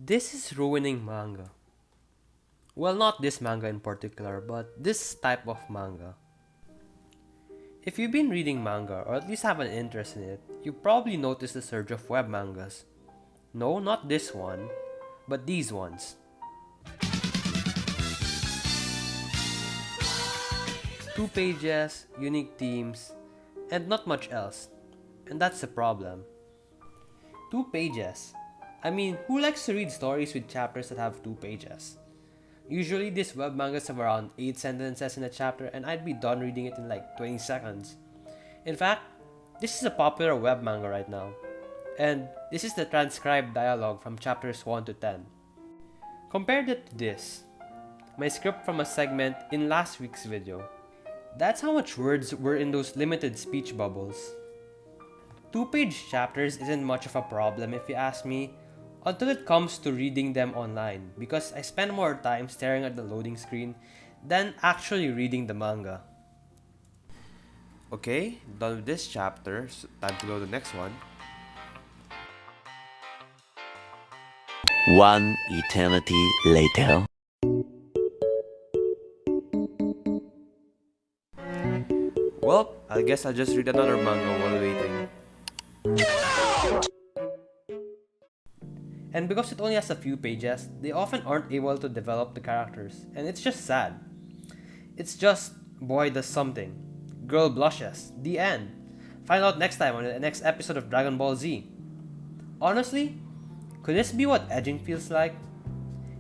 This is ruining manga. Well, not this manga in particular, but this type of manga. If you've been reading manga, or at least have an interest in it, you probably noticed the surge of web mangas. No, not this one, but these ones. 2 pages, unique themes, and not much else. And that's the problem. 2 pages. I mean, who likes to read stories with chapters that have 2 pages? Usually, these web mangas have around 8 sentences in a chapter, and I'd be done reading it in like 20 seconds. In fact, this is a popular web manga right now. And this is the transcribed dialogue from chapters 1 to 10. Compared it to this, my script from a segment in last week's video. That's how much words were in those limited speech bubbles. 2 page chapters isn't much of a problem if you ask me, until it comes to reading them online, because I spend more time staring at the loading screen than actually reading the manga. Okay, done with this chapter, so time to go to the next one. One eternity later. Well, I guess I'll just read another manga while waiting. And because it only has a few pages, they often aren't able to develop the characters, and it's just sad. It's just, boy does something, girl blushes, the end. Find out next time on the next episode of Dragon Ball Z. Honestly, could this be what edging feels like?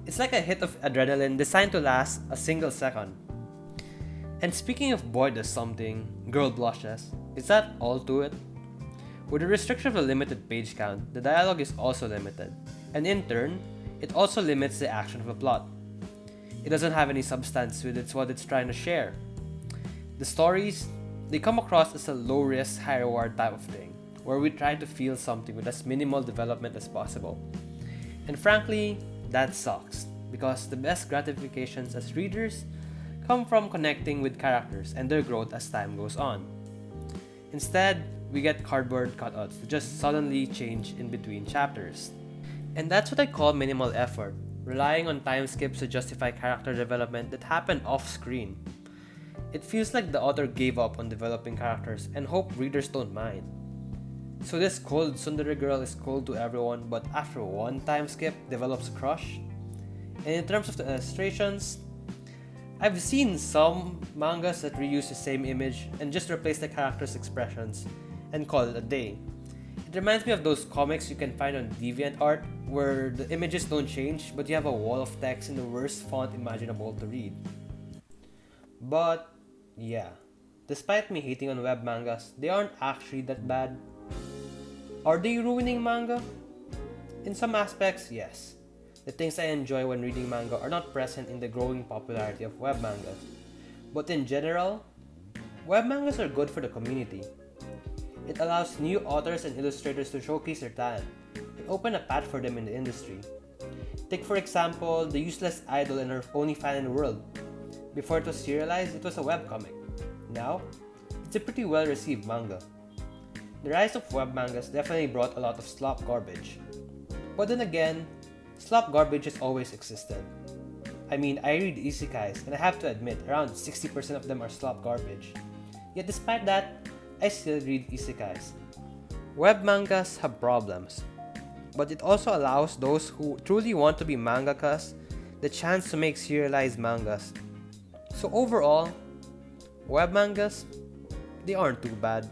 It's like a hit of adrenaline designed to last a single second. And speaking of boy does something, girl blushes, is that all to it? With the restriction of a limited page count, the dialogue is also limited, and in turn, it also limits the action of the plot. It doesn't have any substance with what it's trying to share. The stories, they come across as a low risk, high reward type of thing, where we try to feel something with as minimal development as possible. And frankly, that sucks, because the best gratifications as readers come from connecting with characters and their growth as time goes on. Instead, we get cardboard cutouts that just suddenly change in between chapters. And that's what I call minimal effort, relying on time skips to justify character development that happen off screen. It feels like the author gave up on developing characters and hope readers don't mind. So this cold tsundere girl is cold to everyone, but after one time skip develops a crush. And in terms of the illustrations, I've seen some mangas that reuse the same image and just replace the characters' expressions and call it a day. It reminds me of those comics you can find on DeviantArt where the images don't change but you have a wall of text in the worst font imaginable to read. But yeah, despite me hating on web mangas, they aren't actually that bad. Are they ruining manga? In some aspects, yes. The things I enjoy when reading manga are not present in the growing popularity of web mangas. But in general, web mangas are good for the community. It allows new authors and illustrators to showcase their talent and open a path for them in the industry. Take for example, The Useless Idol and Her Only Fan in the World. Before it was serialized, it was a webcomic. Now, it's a pretty well received manga. The rise of web mangas definitely brought a lot of slop garbage. But then again, slop garbage has always existed. I mean, I read isekais, and I have to admit, around 60% of them are slop garbage. Yet despite that, I still read isekais. Web mangas have problems, but it also allows those who truly want to be mangakas the chance to make serialized mangas. So overall, web mangas, they aren't too bad.